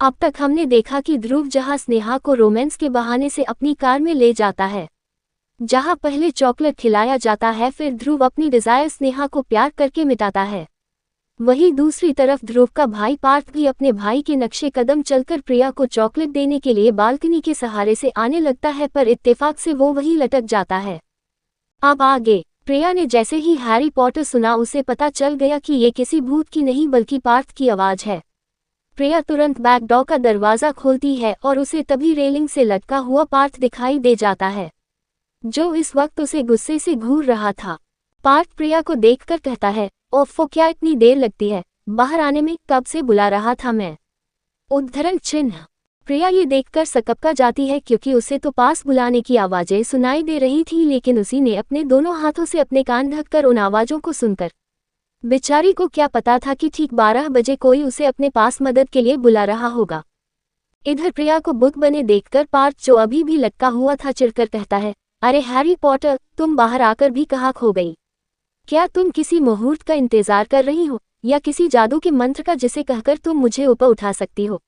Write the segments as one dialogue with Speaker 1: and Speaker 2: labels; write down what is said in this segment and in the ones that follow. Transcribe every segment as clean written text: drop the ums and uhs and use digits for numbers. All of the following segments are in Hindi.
Speaker 1: अब तक हमने देखा कि ध्रुव जहां स्नेहा को रोमांस के बहाने से अपनी कार में ले जाता है, जहां पहले चॉकलेट खिलाया जाता है, फिर ध्रुव अपनी डिजायर स्नेहा को प्यार करके मिटाता है। वहीं दूसरी तरफ ध्रुव का भाई पार्थ भी अपने भाई के नक्शे कदम चलकर प्रिया को चॉकलेट देने के लिए बालकनी के सहारे से आने लगता है, पर इत्तेफाक से वो वहीं लटक जाता है। अब आगे प्रिया ने जैसे ही हैरी पॉटर सुना, उसे पता चल गया कि ये किसी भूत की नहीं बल्कि पार्थ की आवाज है। प्रिया तुरंत बैक डोर का दरवाजा खोलती है और उसे तभी रेलिंग से लटका हुआ पार्थ दिखाई दे जाता है, जो इस वक्त उसे गुस्से से घूर रहा था। पार्थ प्रिया को देखकर कहता है, ओफो, क्या इतनी देर लगती है बाहर आने में, कब से बुला रहा था मैं। उद्धरण चिन्ह। प्रिया ये देखकर सकपका जाती है, क्योंकि उसे तो पास बुलाने की आवाजें सुनाई दे रही थी, लेकिन उसी ने अपने दोनों हाथों से अपने कान ढककर उन आवाजों को सुनकर बेचारी को क्या पता था कि ठीक 12 बजे कोई उसे अपने पास मदद के लिए बुला रहा होगा। इधर प्रिया को बुत बने देखकर पार्थ, जो अभी भी लटका हुआ था, चिढ़कर कहता है, अरे हैरी पॉटर, तुम बाहर आकर भी कहाँ खो गई? क्या तुम किसी मुहूर्त का इंतजार कर रही हो, या किसी जादू के मंत्र का जिसे कहकर तुम मुझे ऊपर उठा सकती हो?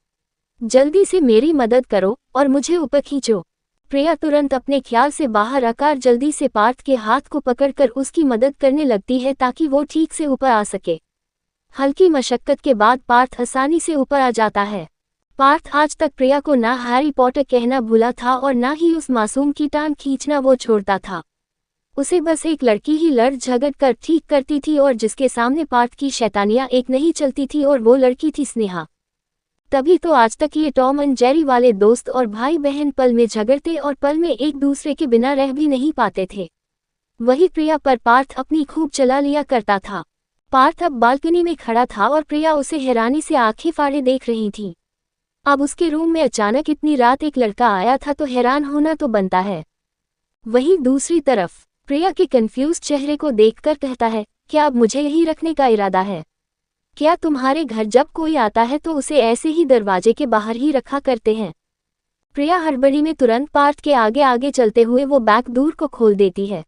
Speaker 1: जल्दी से मेरी मदद करो और मुझे ऊपर खींचो। प्रिया तुरंत अपने ख्याल से बाहर आकर जल्दी से पार्थ के हाथ को पकड़कर उसकी मदद करने लगती है, ताकि वो ठीक से ऊपर आ सके। हल्की मशक्कत के बाद पार्थ आसानी से ऊपर आ जाता है। पार्थ आज तक प्रिया को ना हैरी पॉटर कहना भूला था और ना ही उस मासूम की टांग खींचना वो छोड़ता था। उसे बस एक लड़की ही लड़ झगड़ कर ठीक करती थी, और जिसके सामने पार्थ की शैतानियां एक नहीं चलती थी, और वो लड़की थी स्नेहा। तभी तो आज तक ये टॉम एंड जेरी वाले दोस्त और भाई बहन पल में झगड़ते और पल में एक दूसरे के बिना रह भी नहीं पाते थे। वही प्रिया पर पार्थ अपनी खूब चला लिया करता था। पार्थ अब बालकनी में खड़ा था और प्रिया उसे हैरानी से आंखें फाड़े देख रही थी। अब उसके रूम में अचानक इतनी रात एक लड़का आया था, तो हैरान होना तो बनता है। वहीं दूसरी तरफ प्रिया के कंफ्यूज चेहरे को देखकर कहता है, क्या अब मुझे यही रखने का इरादा है? क्या तुम्हारे घर जब कोई आता है तो उसे ऐसे ही दरवाजे के बाहर ही रखा करते हैं? प्रिया हड़बड़ी में तुरंत पार्थ के आगे आगे चलते हुए वो बैक डोर को खोल देती है।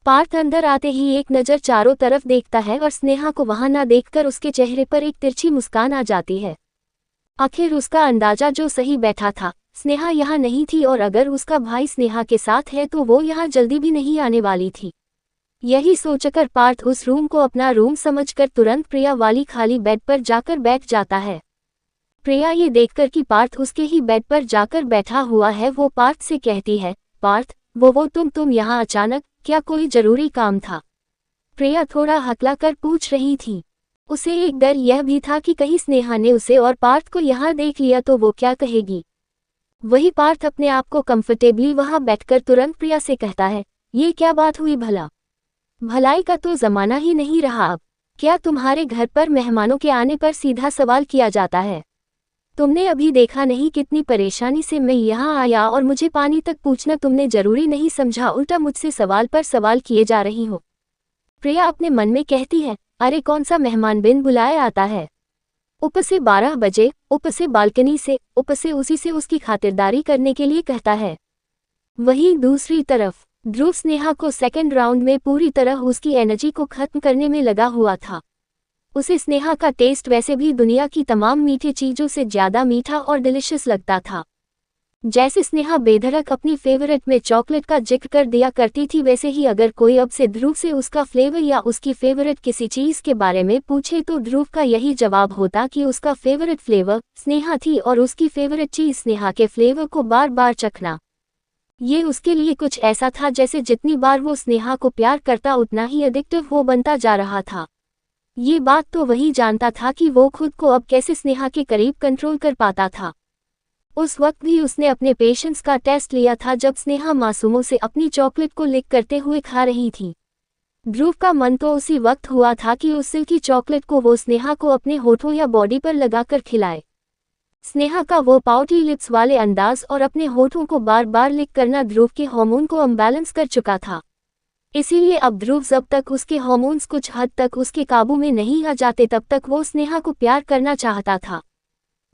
Speaker 1: पार्थ अंदर आते ही एक नज़र चारों तरफ देखता है और स्नेहा को वहां ना देखकर उसके चेहरे पर एक तिरछी मुस्कान आ जाती है। आखिर उसका अंदाजा जो सही बैठा था, स्नेहा यहाँ नहीं थी, और अगर उसका भाई स्नेहा के साथ है तो वो यहाँ जल्दी भी नहीं आने वाली थी। यही सोचकर पार्थ उस रूम को अपना रूम समझकर तुरंत प्रिया वाली खाली बेड पर जाकर बैठ जाता है। प्रिया ये देखकर कि पार्थ उसके ही बेड पर जाकर बैठा हुआ है, वो पार्थ से कहती है, पार्थ, वो तुम यहाँ अचानक, क्या कोई जरूरी काम था? प्रिया थोड़ा हकला कर पूछ रही थी। उसे एक डर यह भी था कि कहीं स्नेहा ने उसे और पार्थ को यहाँ देख लिया तो वो क्या कहेगी। वही पार्थ अपने आप को कंफर्टेबली वहां बैठकर तुरंत प्रिया से कहता है, ये क्या बात हुई भला? भलाई का तो जमाना ही नहीं रहा अब। क्या तुम्हारे घर पर मेहमानों के आने पर सीधा सवाल किया जाता है? तुमने अभी देखा नहीं कितनी परेशानी से मैं यहाँ आया, और मुझे पानी तक पूछना तुमने जरूरी नहीं समझा, उल्टा मुझसे सवाल पर सवाल किए जा रही हो। प्रिया अपने मन में कहती है, अरे कौन सा मेहमान बिन बुलाए आता है? ऊपर से 12 बजे, ऊपर से बालकनी से, ऊपर से उसी से उसकी खातिरदारी करने के लिए कहता है। वहीं दूसरी तरफ ध्रुव स्नेहा को सेकंड राउंड में पूरी तरह उसकी एनर्जी को खत्म करने में लगा हुआ था। उसे स्नेहा का टेस्ट वैसे भी दुनिया की तमाम मीठी चीजों से ज्यादा मीठा और डिलिशियस लगता था। जैसे स्नेहा बेधड़क अपनी फेवरेट में चॉकलेट का जिक्र कर दिया करती थी, वैसे ही अगर कोई अब से ध्रुव से उसका फ्लेवर या उसकी फेवरेट किसी चीज के बारे में पूछे तो ध्रुव का यही जवाब होता कि उसका फेवरेट फ्लेवर स्नेहा थी, और उसकी फेवरेट चीज स्नेहा के फ्लेवर को बार बार चखना। ये उसके लिए कुछ ऐसा था जैसे जितनी बार वो स्नेहा को प्यार करता उतना ही एडिक्टिव वो बनता जा रहा था। ये बात तो वही जानता था कि वो खुद को अब कैसे स्नेहा के करीब कंट्रोल कर पाता था। उस वक्त भी उसने अपने पेशेंस का टेस्ट लिया था जब स्नेहा मासूमों से अपनी चॉकलेट को लिक करते हुए खा रही थी। ध्रुव का मन तो उसी वक्त हुआ था कि उस सिल्की चॉकलेट को वो स्नेहा को अपने होठों या बॉडी पर लगाकर खिलाए। स्नेहा का वो पाउटी लिप्स वाले अंदाज और अपने होठों को बार बार लिक करना ध्रुव के हार्मोन को अनबैलेंस कर चुका था। इसीलिए अब ध्रुव जब तक उसके हार्मोन्स कुछ हद तक उसके काबू में नहीं आ जाते तब तक वो स्नेहा को प्यार करना चाहता था।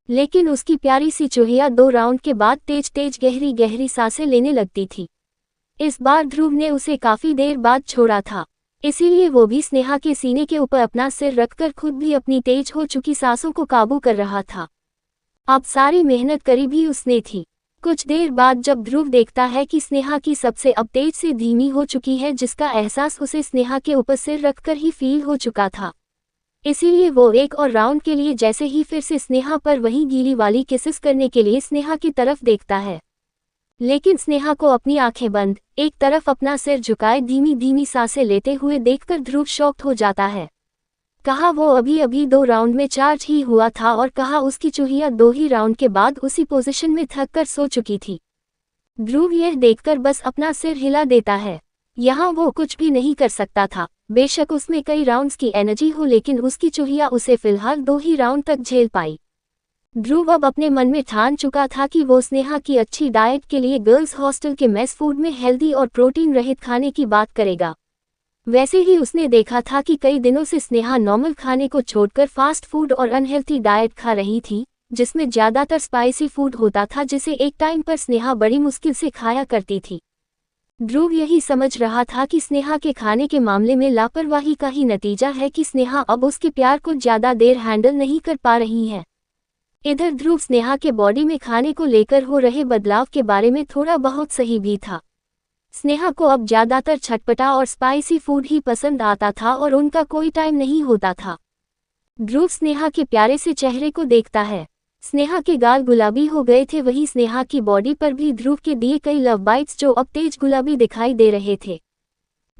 Speaker 1: लेकिन उसकी प्यारी सी चूहिया 2 राउंड के बाद तेज तेज गहरी गहरी सांसें लेने लगती थी। इस बार ध्रुव ने उसे काफी देर बाद छोड़ा था, इसीलिए वो भी स्नेहा के सीने के ऊपर अपना सिर रखकर खुद भी अपनी तेज हो चुकी सांसों को काबू कर रहा था। अब सारी मेहनत करी भी उसने थी। कुछ देर बाद जब ध्रुव देखता है कि स्नेहा की सबसे अब तेज से धीमी हो चुकी है, जिसका एहसास उसे स्नेहा के ऊपर सिर रखकर ही फील हो चुका था, इसीलिए वो एक और राउंड के लिए जैसे ही फिर से स्नेहा पर वही गीली वाली किसेस करने के लिए स्नेहा की तरफ देखता है, लेकिन स्नेहा को अपनी आंखें बंद, एक तरफ अपना सिर झुकाए धीमी धीमी सांसें लेते हुए देखकर ध्रुव शॉक्ड हो जाता है। कहा वो अभी अभी 2 राउंड में चार्ज ही हुआ था और कहा उसकी चूहिया 2 ही राउंड के बाद उसी पोजीशन में थक कर सो चुकी थी। ध्रुव यह देखकर बस अपना सिर हिला देता है। यहाँ वो कुछ भी नहीं कर सकता था, बेशक उसमें कई राउंड्स की एनर्जी हो, लेकिन उसकी चूहिया उसे फिलहाल 2 ही राउंड तक झेल पाई। ध्रुव अब अपने मन में ठान चुका था कि वो स्नेहा की अच्छी डाइट के लिए गर्ल्स हॉस्टल के मेस फूड में हेल्दी और प्रोटीन रहित खाने की बात करेगा। वैसे ही उसने देखा था कि कई दिनों से स्नेहा नॉर्मल खाने को छोड़कर फास्ट फूड और अनहेल्थी डाइट खा रही थी, जिसमें ज़्यादातर स्पाइसी फूड होता था, जिसे एक टाइम पर स्नेहा बड़ी मुश्किल से खाया करती थी। ध्रुव यही समझ रहा था कि स्नेहा के खाने के मामले में लापरवाही का ही नतीजा है कि स्नेहा अब उसके प्यार को ज़्यादा देर हैंडल नहीं कर पा रही है। इधर ध्रुव स्नेहा के बॉडी में खाने को लेकर हो रहे बदलाव के बारे में थोड़ा बहुत सही भी था। स्नेहा को अब ज़्यादातर चटपटा और स्पाइसी फूड ही पसंद आता था और उनका कोई टाइम नहीं होता था। ध्रुव स्नेहा के प्यारे से चेहरे को देखता है। स्नेहा के गाल गुलाबी हो गए थे, वहीं स्नेहा की बॉडी पर भी ध्रुव के दिए कई लव बाइट्स जो अब तेज गुलाबी दिखाई दे रहे थे।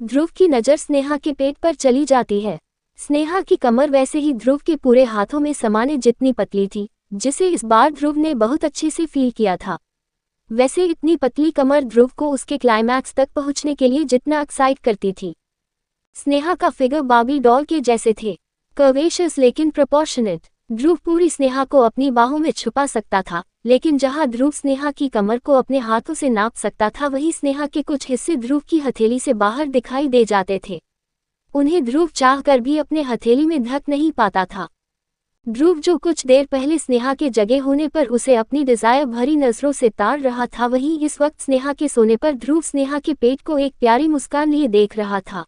Speaker 1: ध्रुव की नज़र स्नेहा के पेट पर चली जाती है। स्नेहा की कमर वैसे ही ध्रुव के पूरे हाथों में समाने जितनी पतली थी, जिसे इस बार ध्रुव ने बहुत अच्छे से फील किया था। वैसे इतनी पतली कमर ध्रुव को उसके क्लाइमैक्स तक पहुंचने के लिए जितना एक्साइट करती थी। स्नेहा का फिगर बार्बी डॉल के जैसे थे, कर्वेशियस लेकिन प्रोपोर्शनेट। ध्रुव पूरी स्नेहा को अपनी बाहों में छुपा सकता था, लेकिन जहां ध्रुव स्नेहा की कमर को अपने हाथों से नाप सकता था, वहीं स्नेहा के कुछ हिस्से ध्रुव की हथेली से बाहर दिखाई दे जाते थे। उन्हें ध्रुव चाहकर भी अपने हथेली में ढक नहीं पाता था। ध्रुव जो कुछ देर पहले स्नेहा के जगे होने पर उसे अपनी डिजायर भरी नजरों से ताड़ रहा था, वहीं इस वक्त स्नेहा के सोने पर ध्रुव स्नेहा के पेट को एक प्यारी मुस्कान लिए देख रहा था।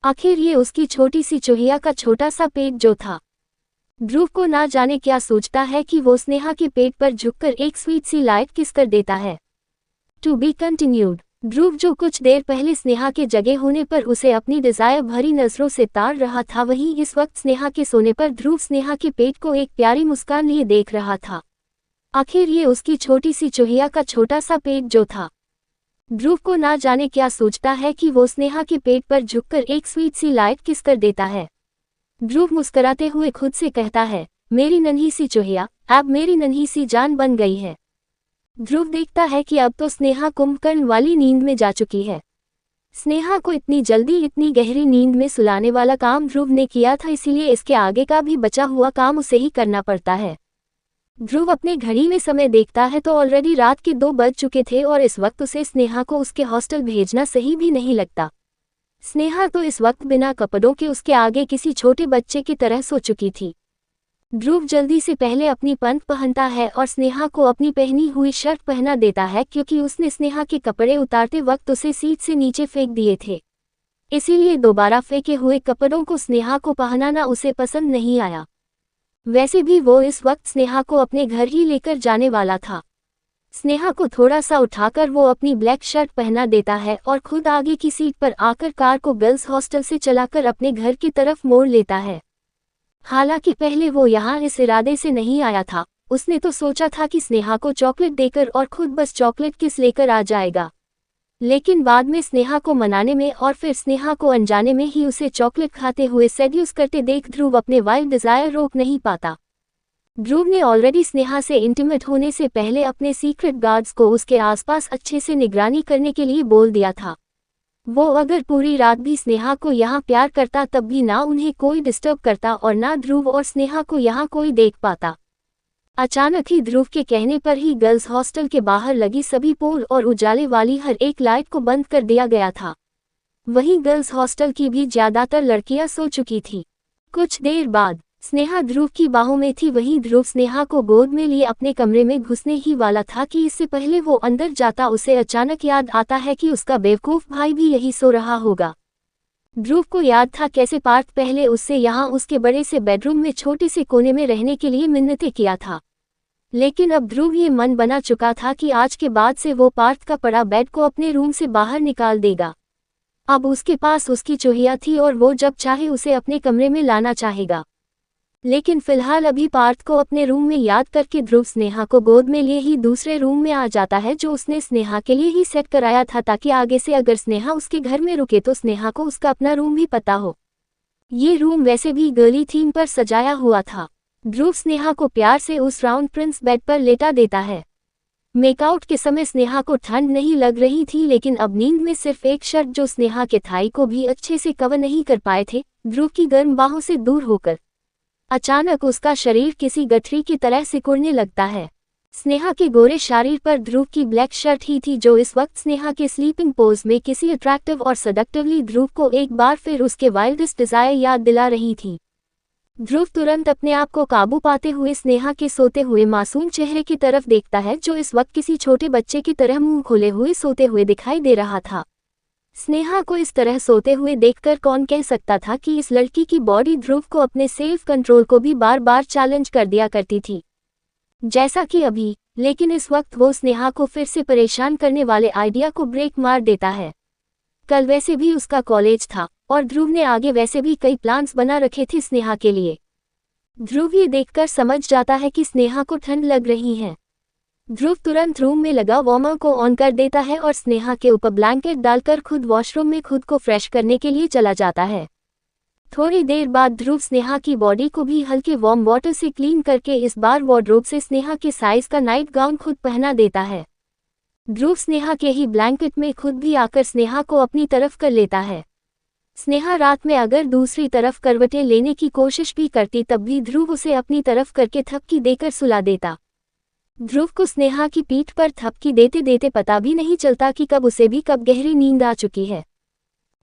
Speaker 1: आखिर ये उसकी छोटी सी चूहिया का छोटा सा पेट जो था। ध्रुव को ना जाने क्या सोचता है कि वो स्नेहा के पेट पर झुककर एक स्वीट सी लाइट किस कर देता है। To be continued. ध्रुव जो कुछ देर पहले स्नेहा के जगे होने पर उसे अपनी डिजायर भरी नजरों से ताड़ रहा था, वहीं इस वक्त स्नेहा के सोने पर ध्रुव स्नेहा के पेट को एक प्यारी मुस्कान लिए देख रहा था। आखिर ये उसकी छोटी सी चूहिया का छोटा सा पेट जो था। ध्रुव को ना जाने क्या सोचता है कि वो स्नेहा के पेट पर झुककर एक स्वीट सी लाइट किस कर देता है। ध्रुव मुस्कुराते हुए खुद से कहता है, मेरी नन्ही सी चूहिया अब मेरी नन्ही सी जान बन गई है। ध्रुव देखता है कि अब तो स्नेहा कुंभकर्ण वाली नींद में जा चुकी है। स्नेहा को इतनी जल्दी इतनी गहरी नींद में सुलाने वाला काम ध्रुव ने किया था, इसीलिए इसके आगे का भी बचा हुआ काम उसे ही करना पड़ता है। ध्रुव अपने घड़ी में समय देखता है तो ऑलरेडी रात के 2 बज चुके थे और इस वक्त उसे स्नेहा को उसके हॉस्टल भेजना सही भी नहीं लगता। स्नेहा तो इस वक्त बिना कपड़ों के उसके आगे किसी छोटे बच्चे की तरह सो चुकी थी। ध्रुव जल्दी से पहले अपनी पैंट पहनता है और स्नेहा को अपनी पहनी हुई शर्ट पहना देता है, क्योंकि उसने स्नेहा के कपड़े उतारते वक्त उसे सीट से नीचे फेंक दिए थे। इसीलिए दोबारा फेंके हुए कपड़ों को स्नेहा को पहनाना उसे पसंद नहीं आया। वैसे भी वो इस वक्त स्नेहा को अपने घर ही लेकर जाने वाला था। स्नेहा को थोड़ा सा उठाकर वो अपनी ब्लैक शर्ट पहना देता है और खुद आगे की सीट पर आकर कार को गर्ल्स हॉस्टल से चलाकर अपने घर की तरफ मोड़ लेता है। हालांकि पहले वो यहाँ इस इरादे से नहीं आया था, उसने तो सोचा था कि स्नेहा को चॉकलेट देकर और खुद बस चॉकलेट किस लेकर आ जाएगा। लेकिन बाद में स्नेहा को मनाने में और फिर स्नेहा को अनजाने में ही उसे चॉकलेट खाते हुए सेड्यूस करते देख ध्रुव अपने वाइल्ड डिजायर रोक नहीं पाता। ध्रुव ने ऑलरेडी स्नेहा से इंटीमेट होने से पहले अपने सीक्रेट गार्ड्स को उसके आसपास अच्छे से निगरानी करने के लिए बोल दिया था। वो अगर पूरी रात भी स्नेहा को यहाँ प्यार करता तब भी ना उन्हें कोई डिस्टर्ब करता और ना ध्रुव और स्नेहा को यहाँ कोई देख पाता। अचानक ही ध्रुव के कहने पर ही गर्ल्स हॉस्टल के बाहर लगी सभी पोल और उजाले वाली हर एक लाइट को बंद कर दिया गया था। वहीं गर्ल्स हॉस्टल की भी ज्यादातर लड़कियां सो चुकी थी। कुछ देर बाद स्नेहा ध्रुव की बाहों में थी, वहीं ध्रुव स्नेहा को गोद में लिए अपने कमरे में घुसने ही वाला था कि इससे पहले वो अंदर जाता उसे अचानक याद आता है कि उसका बेवकूफ भाई भी यही सो रहा होगा। ध्रुव को याद था कैसे पार्थ पहले उससे यहाँ उसके बड़े से बेडरूम में छोटे से कोने में रहने के लिए मिन्नतें किया था, लेकिन अब ध्रुव ये मन बना चुका था कि आज के बाद से वो पार्थ का पड़ा बेड को अपने रूम से बाहर निकाल देगा। अब उसके पास उसकी चूहिया थी और वो जब चाहे उसे अपने कमरे में लाना चाहेगा। लेकिन फिलहाल अभी पार्थ को अपने रूम में याद करके ध्रुव स्नेहा को गोद में लिए ही दूसरे रूम में आ जाता है, जो उसने स्नेहा के लिए ही सेट कराया था, ताकि आगे से अगर स्नेहा उसके घर में रुके तो स्नेहा को उसका अपना रूम भी पता हो। ये रूम वैसे भी गर्ली थीम पर सजाया हुआ था। ध्रुव स्नेहा को प्यार से उस राउंड प्रिंस बेड पर लेटा देता है। मेकआउट के समय स्नेहा को ठंड नहीं लग रही थी, लेकिन अब नींद में सिर्फ एक शर्ट जो स्नेहा के थाई को भी अच्छे से कवर नहीं कर पाए थे, ध्रुव की गर्म बाहों से दूर होकर अचानक उसका शरीर किसी गठरी की तरह सिकुड़ने लगता है। स्नेहा के गोरे शरीर पर ध्रुव की ब्लैक शर्ट ही थी, जो इस वक्त स्नेहा के स्लीपिंग पोज में किसी अट्रैक्टिव और सडक्टिवली ध्रुव को एक बार फिर उसके वाइल्डेस्ट डिजायर याद दिला रही थी। ध्रुव तुरंत अपने आप को काबू पाते हुए स्नेहा के सोते हुए मासूम चेहरे की तरफ देखता है, जो इस वक्त किसी छोटे बच्चे की तरह मुंह खोले हुए सोते हुए दिखाई दे रहा था। स्नेहा को इस तरह सोते हुए देखकर कौन कह सकता था कि इस लड़की की बॉडी ध्रुव को अपने सेल्फ कंट्रोल को भी बार बार चैलेंज कर दिया करती थी, जैसा कि अभी। लेकिन इस वक्त वो स्नेहा को फिर से परेशान करने वाले आइडिया को ब्रेक मार देता है। कल वैसे भी उसका कॉलेज था और ध्रुव ने आगे वैसे भी कई प्लान्स बना रखे थे स्नेहा के लिए। ध्रुव ये देखकर समझ जाता है कि स्नेहा को ठंड लग रही है। ध्रुव तुरंत रूम में लगा वार्मर को ऑन कर देता है और स्नेहा के ऊपर ब्लैंकेट डालकर खुद वॉशरूम में खुद को फ्रेश करने के लिए चला जाता है। थोड़ी देर बाद ध्रुव स्नेहा की बॉडी को भी हल्के वार्म वाटर से क्लीन करके इस बार वार्डरोब से स्नेहा के साइज का नाइट गाउन खुद पहना देता है। ध्रुव स्नेहा के ही ब्लैंकेट में खुद भी आकर स्नेहा को अपनी तरफ कर लेता है। स्नेहा रात में अगर दूसरी तरफ करवटें लेने की कोशिश भी करती, तब भी ध्रुव उसे अपनी तरफ करके थपकी देकर सुला देता। ध्रुव को स्नेहा की पीठ पर थपकी देते देते पता भी नहीं चलता कि कब उसे भी कब गहरी नींद आ चुकी है।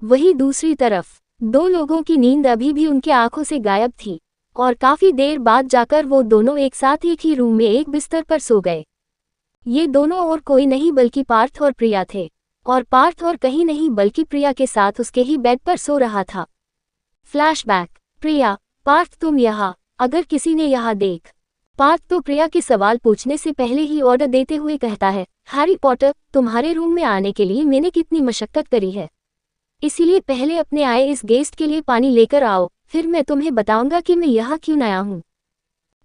Speaker 1: वहीं दूसरी तरफ दो लोगों की नींद अभी भी उनके आंखों से गायब थी और काफी देर बाद जाकर वो दोनों एक साथ एक ही रूम में एक बिस्तर पर सो गए। ये दोनों और कोई नहीं बल्कि पार्थ और प्रिया थे, और पार्थ और कहीं नहीं बल्कि प्रिया के साथ उसके ही बेड पर सो रहा था। फ्लैशबैक। प्रिया, पार्थ तुम यहाँ, अगर किसी ने यहाँ देख। पार्थ तो प्रिया के सवाल पूछने से पहले ही ऑर्डर देते हुए कहता है, हैरी पॉटर, तुम्हारे रूम में आने के लिए मैंने कितनी मशक्कत करी है, इसीलिए पहले अपने आए इस गेस्ट के लिए पानी लेकर आओ, फिर मैं तुम्हें बताऊंगा कि मैं यहाँ क्यों आया हूँ।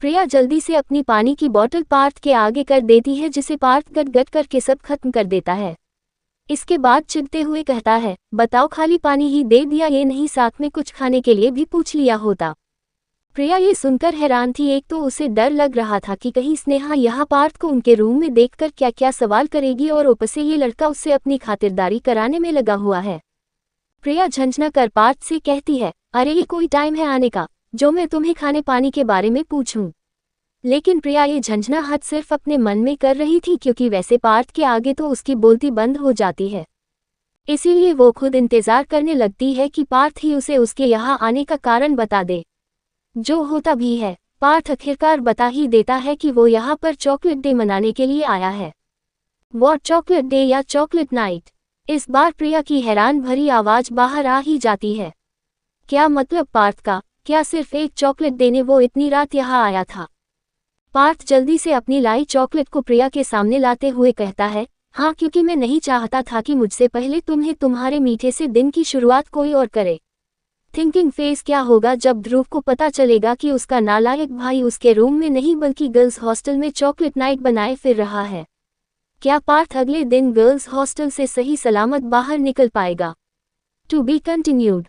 Speaker 1: प्रिया जल्दी से अपनी पानी की बोतल पार्थ के आगे कर देती है, जिसे पार्थ गट गट करके सब खत्म कर देता है। इसके बाद चिढ़ते हुए कहता है, बताओ खाली पानी ही दे दिया, ये नहीं साथ में कुछ खाने के लिए भी पूछ लिया होता। प्रिया ये सुनकर हैरान थी। एक तो उसे डर लग रहा था कि कहीं स्नेहा यहाँ पार्थ को उनके रूम में देखकर क्या क्या सवाल करेगी, और ऊपर से ये लड़का उससे अपनी खातिरदारी कराने में लगा हुआ है। प्रिया झंझना कर पार्थ से कहती है, अरे ये कोई टाइम है आने का जो मैं तुम्हें खाने पानी के बारे में पूछूं। लेकिन प्रिया ये झंझना हद सिर्फ अपने मन में कर रही थी, क्योंकि वैसे पार्थ के आगे तो उसकी बोलती बंद हो जाती है। इसीलिए वो खुद इंतजार करने लगती है कि पार्थ ही उसे उसके यहाँ आने का कारण बता दे। जो होता भी है, पार्थ आखिरकार बता ही देता है कि वो यहाँ पर चॉकलेट डे मनाने के लिए आया है। व्हाट, चॉकलेट डे या चॉकलेट नाइट? इस बार प्रिया की हैरान भरी आवाज बाहर आ ही जाती है। क्या मतलब पार्थ का? क्या सिर्फ एक चॉकलेट देने वो इतनी रात यहाँ आया था? पार्थ जल्दी से अपनी लाई चॉकलेट को प्रिया के सामने लाते हुए कहता है, हाँ, क्योंकि मैं नहीं चाहता था कि मुझसे पहले तुम्हें तुम्हारे मीठे से दिन की शुरुआत कोई और करे। थिंकिंग फेस क्या होगा जब ध्रुव को पता चलेगा कि उसका नालायक भाई उसके रूम में नहीं बल्कि गर्ल्स हॉस्टल में चॉकलेट नाइट बनाए फिर रहा है। क्या पार्थ अगले दिन गर्ल्स हॉस्टल से सही सलामत बाहर निकल पाएगा? To be continued.